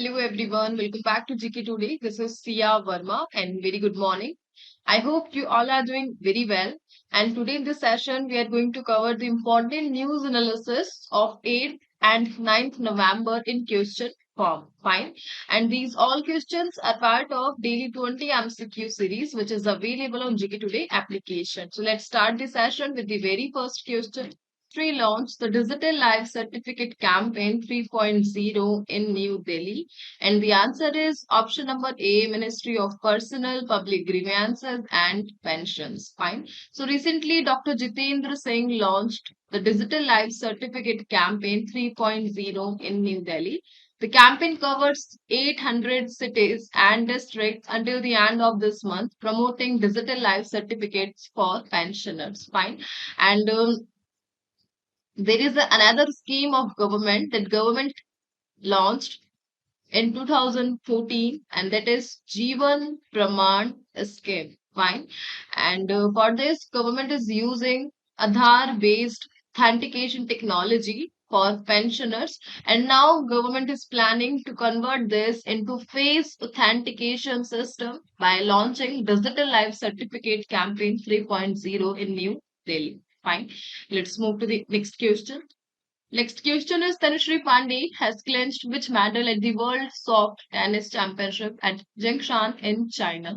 Hello everyone, welcome back to GK Today. This is Sia Verma and very good morning. I hope you all are doing very well. And today in this session, we are going to cover the important news analysis of 8th and 9th November in question form. Fine. And these all questions are part of daily 20 MCQ series, which is available on GK Today application. So let's start the session with the very first question. Ministry launched the Digital Life Certificate Campaign 3.0 in New Delhi. And the answer is option number A, Ministry of Personal, Public Grievances and Pensions. Fine. So recently, Dr. Jitendra Singh launched the Digital Life Certificate Campaign 3.0 in New Delhi. The campaign covers 800 cities and districts until the end of this month, promoting digital life certificates for pensioners. Fine. And there is another scheme of government that government launched in 2014, and that is Jeevan Praman scheme. Fine. And for this, government is using Aadhaar based authentication technology for pensioners, and now government is planning to convert this into face authentication system by launching digital life certificate campaign 3.0 in New Delhi. Fine. Let's move to the next question. Next question is Tanushree Pandey has clinched which medal at the World Soft Tennis Championship at Jingshan in China?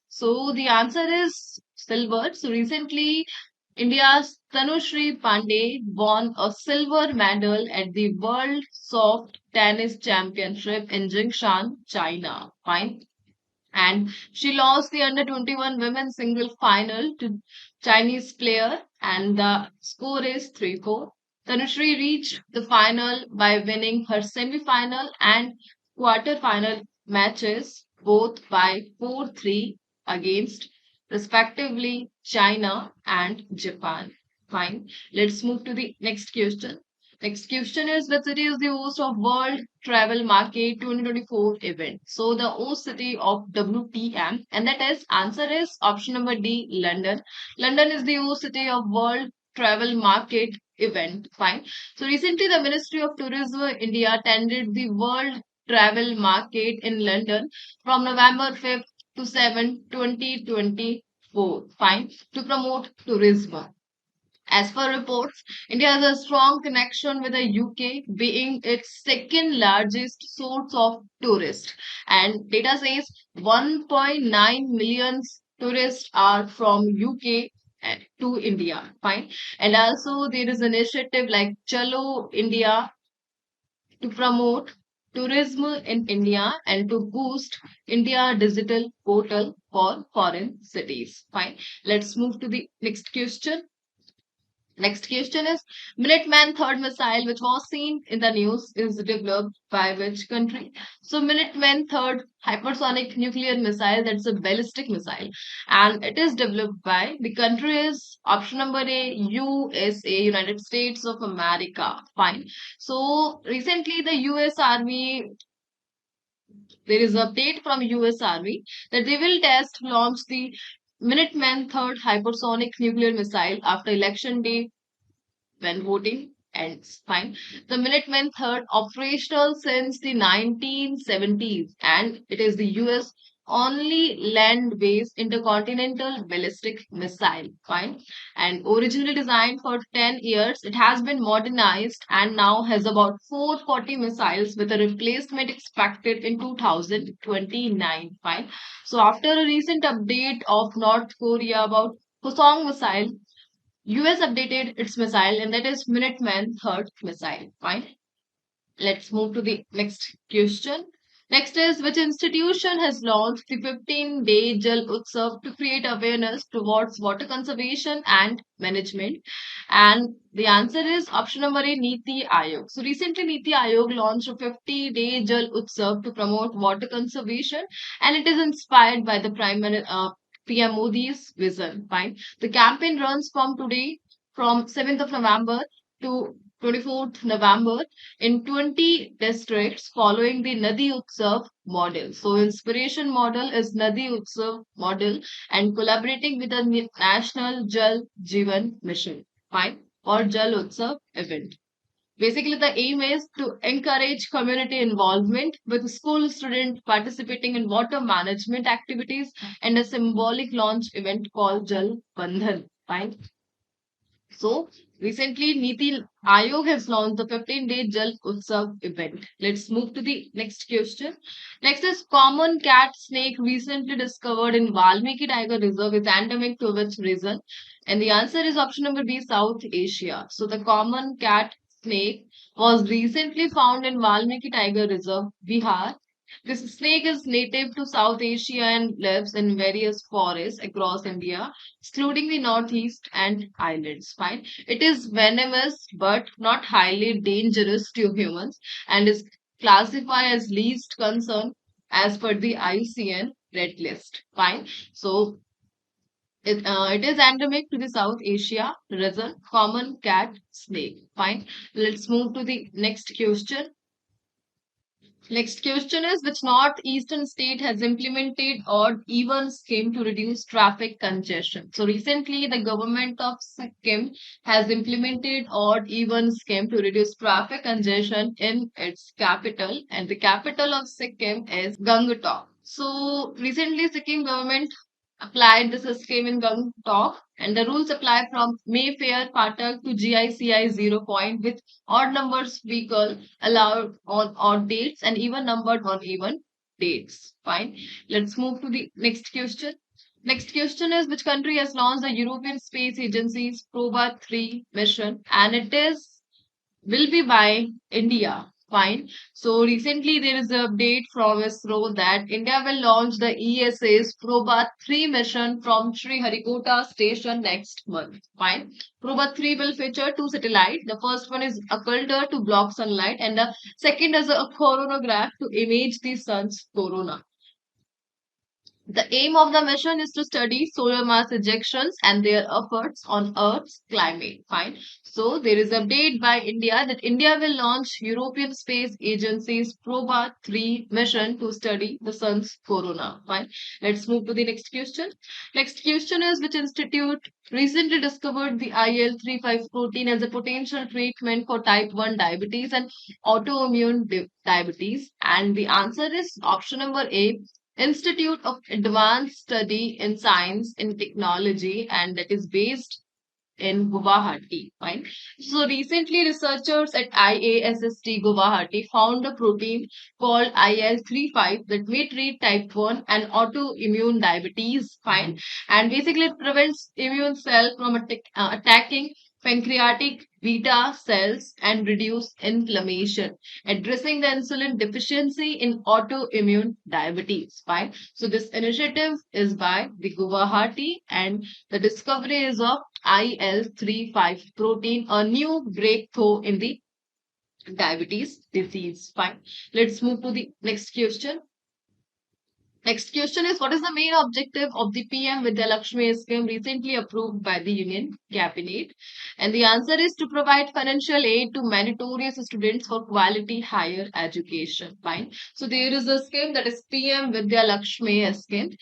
So the answer is silver. So recently, India's Tanushree Pandey won a silver medal at the World Soft Tennis Championship in Jingshan, China. Fine. And she lost the under 21 women's single final to Chinese player, and the score is 3-4. Tanushree reached the final by winning her semi-final and quarter-final matches both by 4-3 against respectively China and Japan. Fine. Let's move to the next question. Next question is which city is the host of World Travel Market 2024 event? So the host city of WTM, and that is answer is option number D, London. London is the host city of World Travel Market event. Fine. So recently the Ministry of Tourism India attended the World Travel Market in London from November 5th to 7th, 2024. Fine. To promote tourism. As per reports, India has a strong connection with the UK, being its second largest source of tourists. And data says 1.9 million tourists are from UK to India. Fine. And also there is an initiative like Chalo India to promote tourism in India and to boost India digital portal for foreign cities. Fine. Let's move to the next question. Next question is Minuteman third missile, which was seen in the news, is developed by which country? So Minuteman third hypersonic nuclear missile, that's a ballistic missile, and it is developed by the country is option number A, USA, United States of America. Fine. So recently the US Army, there is an update from US Army that they will test launch the Minuteman third hypersonic nuclear missile after election day when voting ends. Fine. The Minuteman third operational since the 1970s, and it is the US only land-based intercontinental ballistic missile. Fine. And originally designed for 10 years, it has been modernized and now has about 440 missiles with a replacement expected in 2029. Fine. So after a recent update of North Korea about Hwasong missile, US updated its missile, and that is Minuteman third missile. Fine. Let's move to the next question. Next is which institution has launched the 15-day Jal Utsav to create awareness towards water conservation and management? And the answer is option number A, Niti Aayog. So recently Niti Aayog launched a 50-day Jal Utsav to promote water conservation, and it is inspired by the PM Modi's vision. Fine. The campaign runs from today, from 7th of November to 24th November in 20 districts following the Nadi Utsav model. So inspiration model is Nadi Utsav model and collaborating with the National Jal Jeevan Mission. Fine. Or Jal Utsav event. Basically, the aim is to encourage community involvement with school students participating in water management activities and a symbolic launch event called Jal Bandhan. Fine. So recently, Niti Ayog has launched the 15-day Jal Utsav event. Let's move to the next question. Next is common cat snake recently discovered in Valmiki Tiger Reserve is endemic to which region? And the answer is option number B, South Asia. So the common cat snake was recently found in Valmiki Tiger Reserve, Bihar. This snake is native to South Asia and lives in various forests across India, excluding the Northeast and islands. Fine. It is venomous but not highly dangerous to humans and is classified as least concern as per the IUCN Red List. Fine. So it is endemic to the South Asia region, common cat snake. Fine. Let's move to the next question. Next question is which northeastern state has implemented odd even scheme to reduce traffic congestion? So recently the government of Sikkim has implemented odd even scheme to reduce traffic congestion in its capital and the capital of Sikkim is Gangtok. So recently Sikkim government applied this scheme in Gangtok and the rules apply from Mayfair Patak to GICI 0 point with odd numbers vehicle allowed on odd dates and even numbered on even dates. Fine. Let's move to the next question. Next question is which country has launched the European Space Agency's Proba 3 mission and it is will be by India. Fine. So recently there is an update from ISRO that India will launch the ESA's Proba 3 mission from Sriharikota station next month. Fine. Proba 3 will feature two satellites. The first one is occulter to block sunlight and the second is a coronagraph to image the sun's corona. The aim of the mission is to study solar mass ejections and their effects on Earth's climate. Fine. So there is a update by India that India will launch European Space Agency's Proba 3 mission to study the sun's corona. Fine. Let's move to the next question. Next question is which institute recently discovered the IL35 protein as a potential treatment for type 1 diabetes and autoimmune diabetes? And the answer is option number A, Institute of Advanced Study in Science and Technology, and that is based in Guwahati. Fine. So recently, researchers at IASST Guwahati found a protein called IL35 that may treat type 1 and autoimmune diabetes. Fine. And basically, it prevents immune cell from attacking pancreatic beta cells and reduce inflammation, addressing the insulin deficiency in autoimmune diabetes. Fine. So this initiative is by the Guwahati and the discovery is of IL35 protein, a new breakthrough in the diabetes disease. Fine. Let's move to the next question. Next question is what is the main objective of the PMVlakmi scheme recently approved by the Union Cabinet? And the answer is to provide financial aid to meritorious students for quality higher education. Fine. So there is a scheme that is PMVlakmi scheme.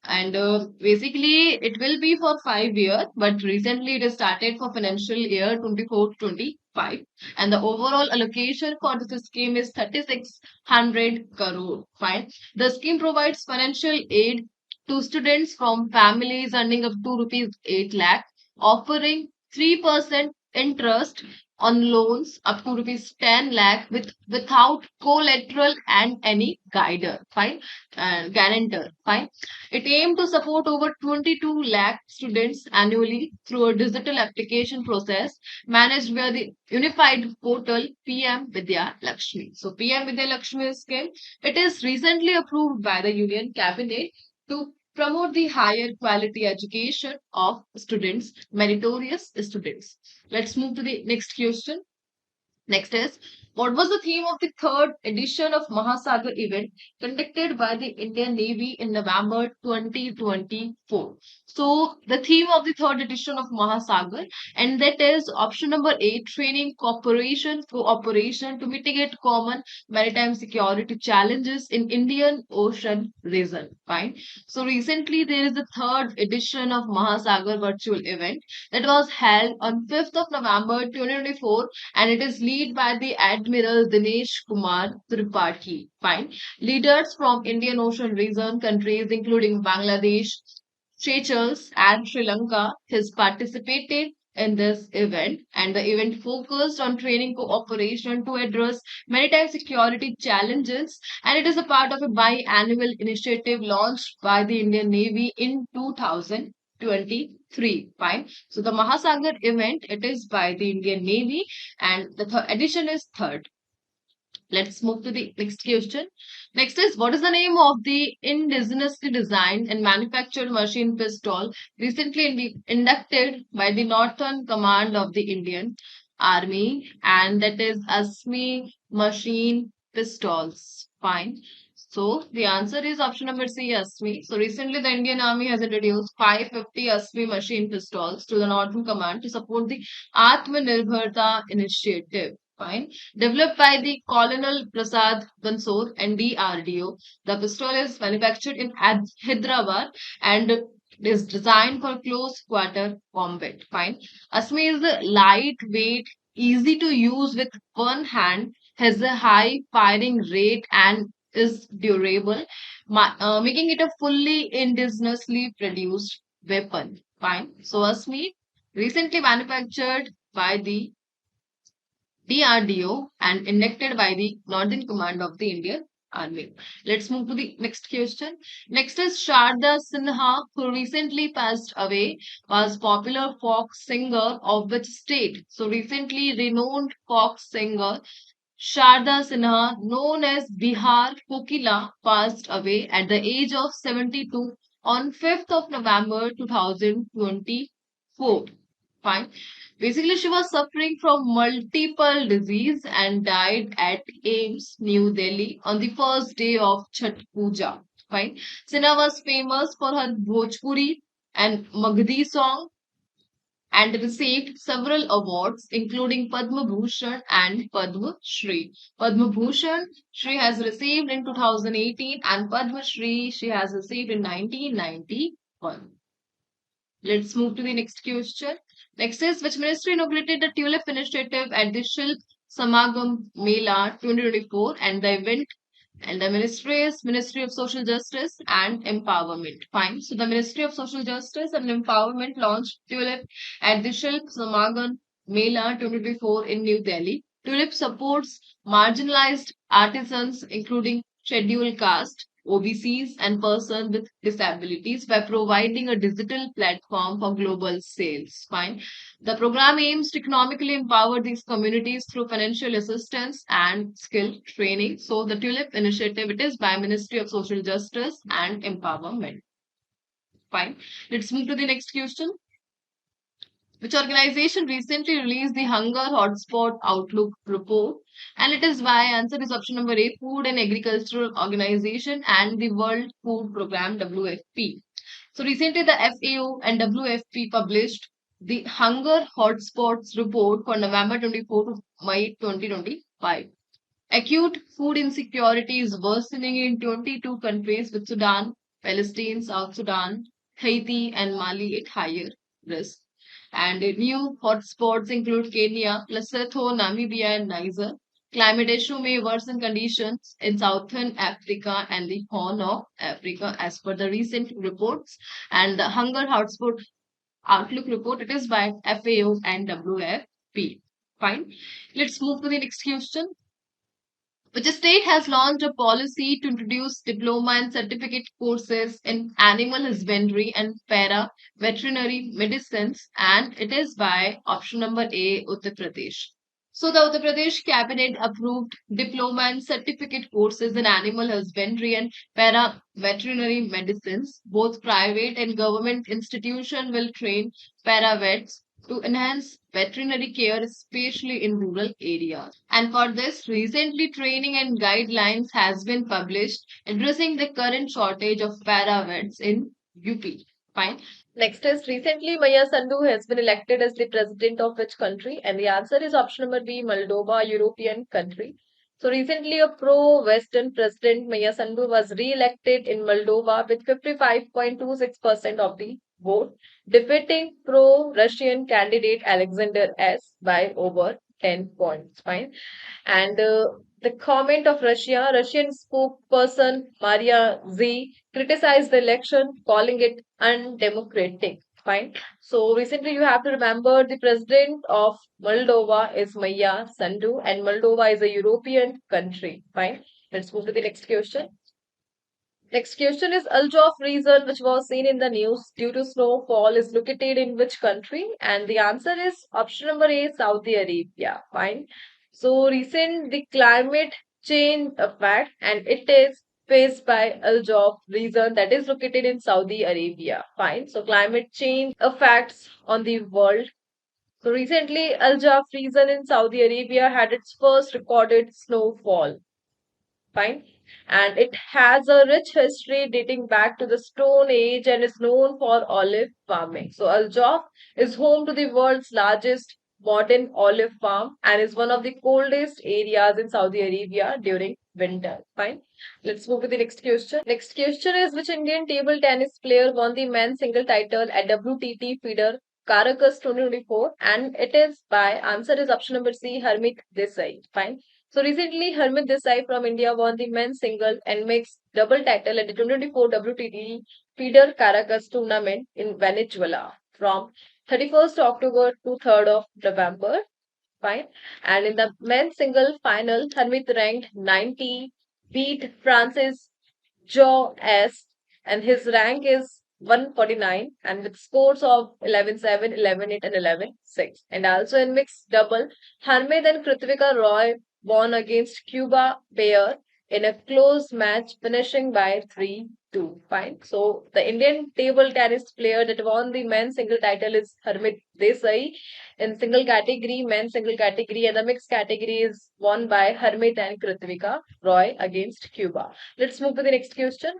And basically, it will be for 5 years, but recently it is started for financial year 24-25. And the overall allocation for this scheme is 3600 crore. Fine. The scheme provides financial aid to students from families earning up to rupees 8 lakh, offering 3% interest on loans up to rupees 10 lakh without collateral and any guider. Fine. Guarantor. Fine. It aimed to support over 22 lakh students annually through a digital application process managed via the unified portal PM Vidya Lakshmi. So PM Vidya Lakshmi scheme, it is recently approved by the Union Cabinet to promote the higher quality education of students, meritorious students. Let's move to the next question. Next is What was the theme of the third edition of Mahasagar event conducted by the Indian Navy in November 2024? So, the theme of the third edition of Mahasagar, and that is option number A, training cooperation to mitigate common maritime security challenges in Indian Ocean region. Fine. So, recently there is the third edition of Mahasagar virtual event that was held on 5th of November 2024, and it is led by the Admiral Dinesh Kumar Tripathi. Fine. Leaders from Indian Ocean region countries including Bangladesh, Seychelles, and Sri Lanka has participated in this event, and the event focused on training cooperation to address maritime security challenges, and it is a part of a biannual initiative launched by the Indian Navy in 2023. Fine. So the Mahasagar event, it is by the Indian Navy, and the edition is third. Let's move to the next question. Next is, what is the name of the indigenously designed and manufactured machine pistol recently inducted by the Northern Command of the Indian Army? And that is ASME machine pistols. Fine. So the answer is option number C, ASME. So recently the Indian Army has introduced 550 ASME machine pistols to the Northern Command to support the Atmanirbharta initiative. Fine. Developed by the Colonel Prasad Bansor and DRDO, the pistol is manufactured in Hyderabad and is designed for close quarter combat. Fine. Asmi is lightweight, easy to use with one hand, has a high firing rate, and is durable, making it a fully indigenously produced weapon. Fine. So Asmi recently manufactured by the DRDO and inducted by the Northern Command of the Indian Army. Let's move to the next question. Next is Sharda Sinha, who recently passed away, was popular folk singer of which state? So recently renowned folk singer Sharda Sinha, known as Bihar Kokila, passed away at the age of 72 on 5th of November 2024. Fine. Basically, she was suffering from multiple disease and died at AIMS, New Delhi on the first day of Chhat Puja. Fine. Sinha was famous for her Bhojpuri and Maghdi song and received several awards, including Padma Bhushan and Padma Shri. Padma Bhushan she has received in 2018, and Padma Shri she has received in 1991. Let's move to the next question. Next is, which ministry inaugurated the Tulip Initiative at the Shilp Samagam Mela 2024, and the event and the ministry is Ministry of Social Justice and Empowerment. Fine. So the Ministry of Social Justice and Empowerment launched Tulip at the Shilp Samagam Mela 2024 in New Delhi. Tulip supports marginalized artisans, including scheduled caste, OBCs, and persons with disabilities by providing a digital platform for global sales. Fine. The program aims to economically empower these communities through financial assistance and skill training. So the TULIP initiative, it is by Ministry of Social Justice and Empowerment. Fine. Let's move to the next question. Which organization recently released the Hunger Hotspot Outlook report? And it is by answer is option number A, Food and Agricultural Organization and the World Food Program WFP. So recently the FAO and WFP published the Hunger Hotspots report for November 24 to May 2025. Acute food insecurity is worsening in 22 countries with Sudan, Palestine, South Sudan, Haiti, and Mali at higher risk. And new hotspots include Kenya, Lesotho, Namibia, and Niger. Climate issue may worsen conditions in Southern Africa and the Horn of Africa, as per the recent reports. And the Hunger Hotspot Outlook report, it is by FAO and WFP. Fine. Let's move to the next question. Which state has launched a policy to introduce diploma and certificate courses in animal husbandry and para veterinary medicines, and it is by option number A, Uttar Pradesh. So the Uttar Pradesh cabinet approved diploma and certificate courses in animal husbandry and para veterinary medicines. Both private and government institutions will train para vets to enhance veterinary care, especially in rural areas. And for this, recently training and guidelines has been published addressing the current shortage of paravets in UP. Fine. Next is recently Maya Sandu has been elected as the president of which country? And the answer is option number B, Moldova, European country. So recently a pro-Western president Maya Sandu was re-elected in Moldova with 55.26% of the vote, defeating pro-Russian candidate Alexander S by over 10 points. Fine. And the comment of Russian spokesperson Maria Z criticized the election, calling it undemocratic. Fine. So recently you have to remember the president of Moldova is Maya Sandu, and Moldova is a European country. Fine. Let's move to the next question. Next question is Aljov region, which was seen in the news due to snowfall, is located in which country? And the answer is option number A, Saudi Arabia. Fine. So recent the climate change effect, and it is faced by Aljov region that is located in Saudi Arabia. Fine. So climate change effects on the world. So recently, Aljaf region in Saudi Arabia had its first recorded snowfall. Fine. And it has a rich history dating back to the Stone Age and is known for olive farming. So Al Jaf is home to the world's largest modern olive farm and is one of the coldest areas in Saudi Arabia during winter. Fine. Let's move to the next question. Next question is which Indian table tennis player won the men's single title at WTT Feeder Caracas 2024? And it is by answer is option number C, Harmeet Desai. Fine. So recently, Harmeet Desai from India won the men's single and mixed double title at the 2024 WTT Feeder Caracas tournament in Venezuela from 31st October to 3rd of November. Fine. And in the men's single final, Harmeet ranked 90, beat Francis Joe S, and his rank is 149 and with scores of 11-7, 11-8 and 11-6. And also in mixed double, Harmeet and Kritvika Roy won against Cuba pair in a close match finishing by 3-2. Fine. So the Indian table tennis player that won the men's single title is Harmeet Desai in single category, men's single category, and the mixed category is won by Harmeet and Kritvika Roy against Cuba. Let's move to the next question.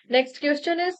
Next question is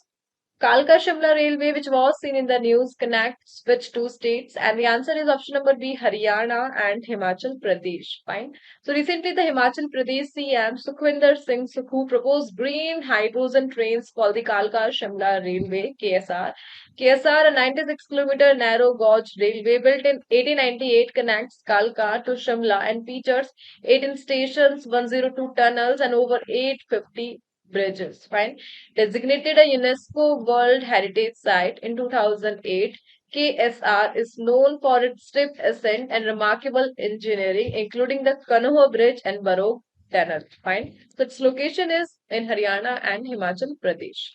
Kalka Shimla Railway, which was seen in the news, connects which two states? And the answer is option number B, Haryana and Himachal Pradesh. Fine. So recently, the Himachal Pradesh CM Sukhwinder Singh Sukhu proposed green hydrogen trains called the Kalka Shimla Railway (KSR). KSR, a 96-kilometer narrow gauge railway built in 1898, connects Kalka to Shimla and features 18 stations, 102 tunnels, and over 850 bridges. Fine. Designated a UNESCO World Heritage Site in 2008, KSR is known for its steep ascent and remarkable engineering, including the Kanoha Bridge and Barrow Tunnel. Fine. So its location is in Haryana and Himachal Pradesh.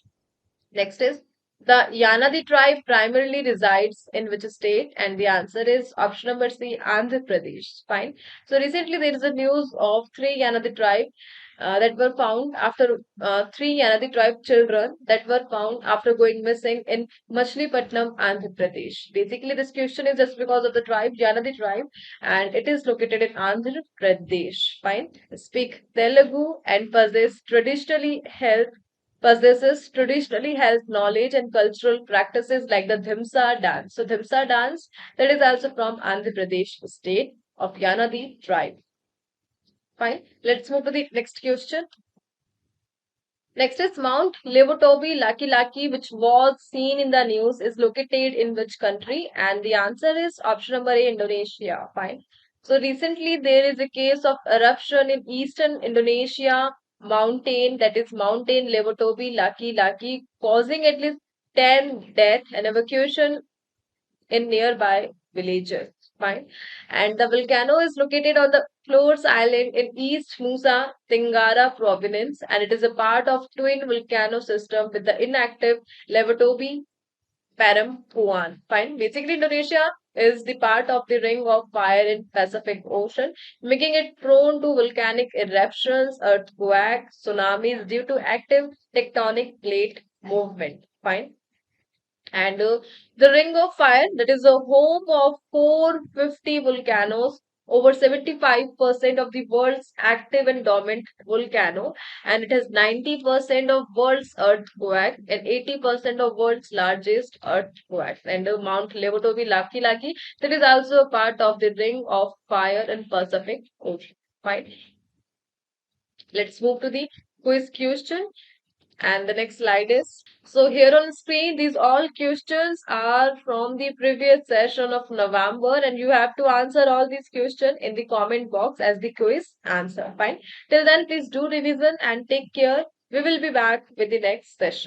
Next is the Yanadi tribe primarily resides in which state? And the answer is option number C, Andhra Pradesh. Fine. So recently there is a news of three Yanadi tribe that were found after three Yanadi tribe children that were found after going missing in Machilipatnam, Andhra Pradesh. Basically, this question is just because of the tribe, Yanadi tribe, and it is located in Andhra Pradesh. Fine. Speak Telugu and possesses traditionally held knowledge and cultural practices like the Dhimsa dance. So Dhimsa dance that is also from Andhra Pradesh state of Yanadi tribe. Fine. Let's move to the next question. Next is Mount Levotobi which was seen in the news, is located in which country? And the answer is option number A, Indonesia. Fine. So recently there is a case of eruption in eastern Indonesia mountain, that is Mountain Levotobi, causing at least 10 deaths and evacuation in nearby villages. Fine. And the volcano is located on the Flores Island in East Nusa Tenggara province, and it is a part of twin volcano system with the inactive Levotobi Perempuan. Fine. Basically, Indonesia is the part of the ring of fire in Pacific Ocean, making it prone to volcanic eruptions, earthquakes, tsunamis due to active tectonic plate movement. Fine. And the Ring of Fire, that is the home of 450 volcanoes, over 75% of the world's active and dormant volcano, and it has 90% of world's earthquake and 80% of world's largest earthquakes. And Mount Laki, that is also a part of the Ring of Fire and Pacific Ocean. Fine. Let's move to the quiz question. And the next slide is, so here on screen, these all questions are from the previous session of November, and you have to answer all these questions in the comment box as the quiz answer. Fine. Till then, please do revision and take care. We will be back with the next session.